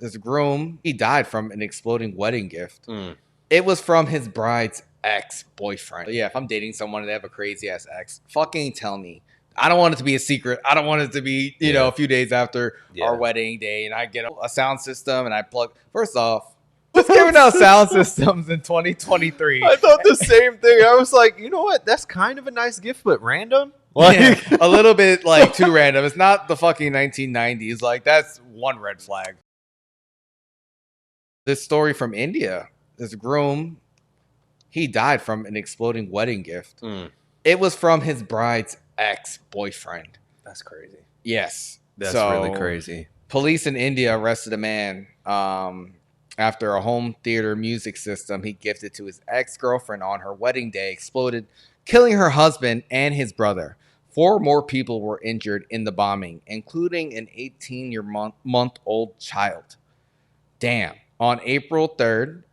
this groom, he died from an exploding wedding gift. Mm. It was from his bride's ex-boyfriend. But yeah, if I'm dating someone and they have a crazy ass ex, fucking tell me. I don't want it to be a secret. I don't want it to be, you know, a few days after our wedding day and I get a sound system and I plug. First off, who's giving out sound systems in 2023? I thought the same thing. I was like, you know what? That's kind of a nice gift, but random. Like, yeah, a little bit like too random. It's not the fucking 1990s. Like, that's one red flag. This story from India. This groom, he died from an exploding wedding gift. Mm. It was from his bride's ex-boyfriend. That's crazy. Yes. That's really crazy. Police in India arrested a man after a home theater music system he gifted to his ex-girlfriend on her wedding day exploded, killing her husband and his brother. 4 more people were injured in the bombing, including an 18-month-old child. Damn. On April 3rd,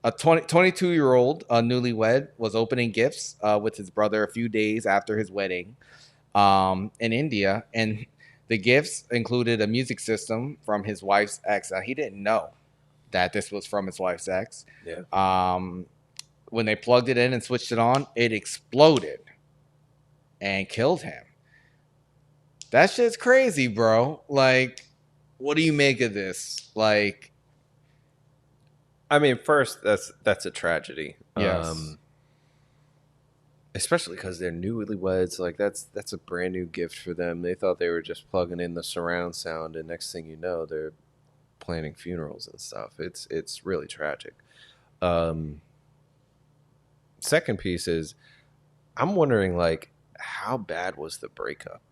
a 22-year-old newlywed was opening gifts with his brother a few days after his wedding in India, and the gifts included a music system from his wife's ex. Now, he didn't know that this was from his wife's ex. Yeah. When they plugged it in and switched it on, it exploded and killed him. That shit's crazy, bro. Like, what do you make of this? Like, I mean, first, that's a tragedy. Yes. Especially because they're newlyweds. Like, that's a brand new gift for them. They thought they were just plugging in the surround sound, and next thing you know, they're planning funerals and stuff. It's really tragic. Second piece is, I'm wondering, like, how bad was the breakup?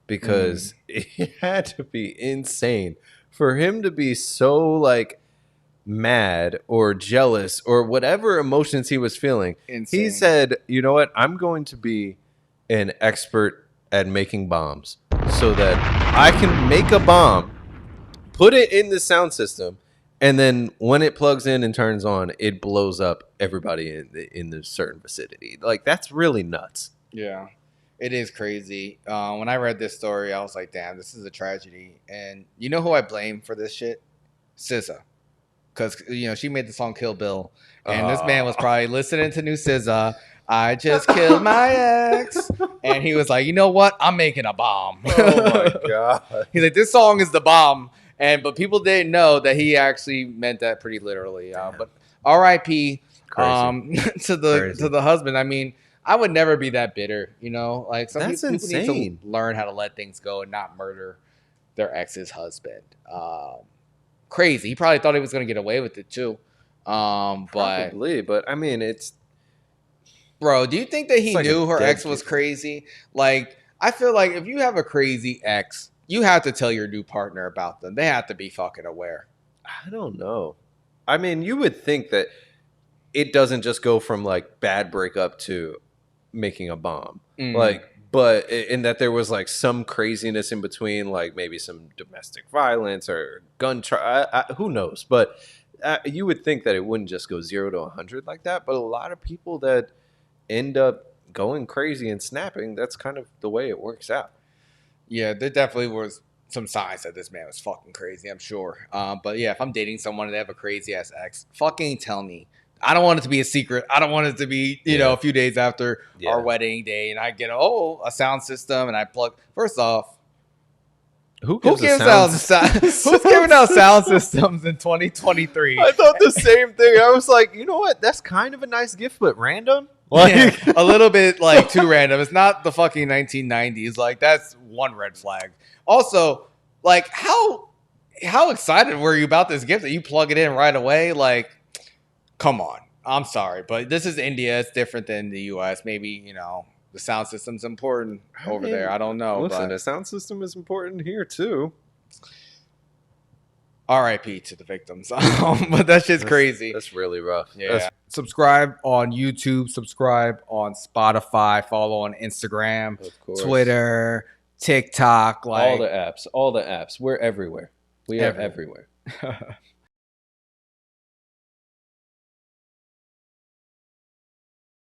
Because it had to be insane for him to be so, like, mad or jealous or whatever emotions he was feeling. Insane. He said, you know what? I'm going to be an expert at making bombs so that I can make a bomb, put it in the sound system, and then when it plugs in and turns on, it blows up everybody in the certain vicinity. Like, that's really nuts. Yeah, it is crazy. When I read this story, I was like, damn, this is a tragedy. And you know who I blame for this shit? SZA. Because, you know, she made the song Kill Bill. And this man was probably listening to new SZA. I just killed my ex. And he was like, you know what? I'm making a bomb. Oh, my God. He's like, this song is the bomb. But people didn't know that he actually meant that pretty literally. But R.I.P. to the husband. I mean, I would never be that bitter, you know? Like, some people need to learn how to let things go and not murder their ex's husband. Crazy. He probably thought he was going to get away with it too. Probably, but I mean, it's... Bro, do you think that he knew her ex was crazy? Like, I feel like if you have a crazy ex, you have to tell your new partner about them. They have to be fucking aware. I don't know. I mean, you would think that it doesn't just go from, like, bad breakup to making a bomb. Like, but in that there was, like, some craziness in between, like maybe some domestic violence or gun trial. Who knows? But you would think that it wouldn't just go 0 to 100 like that. But a lot of people that end up going crazy and snapping, that's kind of the way it works out. Yeah, there definitely was some signs that this man was fucking crazy, I'm sure. But yeah, if I'm dating someone and they have a crazy ass ex, fucking tell me. I don't want it to be a secret. I don't want it to be, you know, a few days after our wedding day and I get, a sound system and I plug. First off, who's giving out sound systems in 2023? I thought the same thing. I was like, you know what? That's kind of a nice gift, but random. Like, yeah, a little bit like too random. It's not the fucking 1990s. Like, that's one red flag. Also, like, how excited were you about this gift that you plug it in right away? Like, come on. I'm sorry, but this is India. It's different than the U.S. Maybe, you know, the sound system's important over there. I don't know. Listen, the sound system is important here, too. R.I.P. to the victims. But that shit's crazy. That's really rough. Yeah. Subscribe on YouTube. Subscribe on Spotify. Follow on Instagram, Twitter, TikTok. All the apps. We're everywhere. We are everywhere.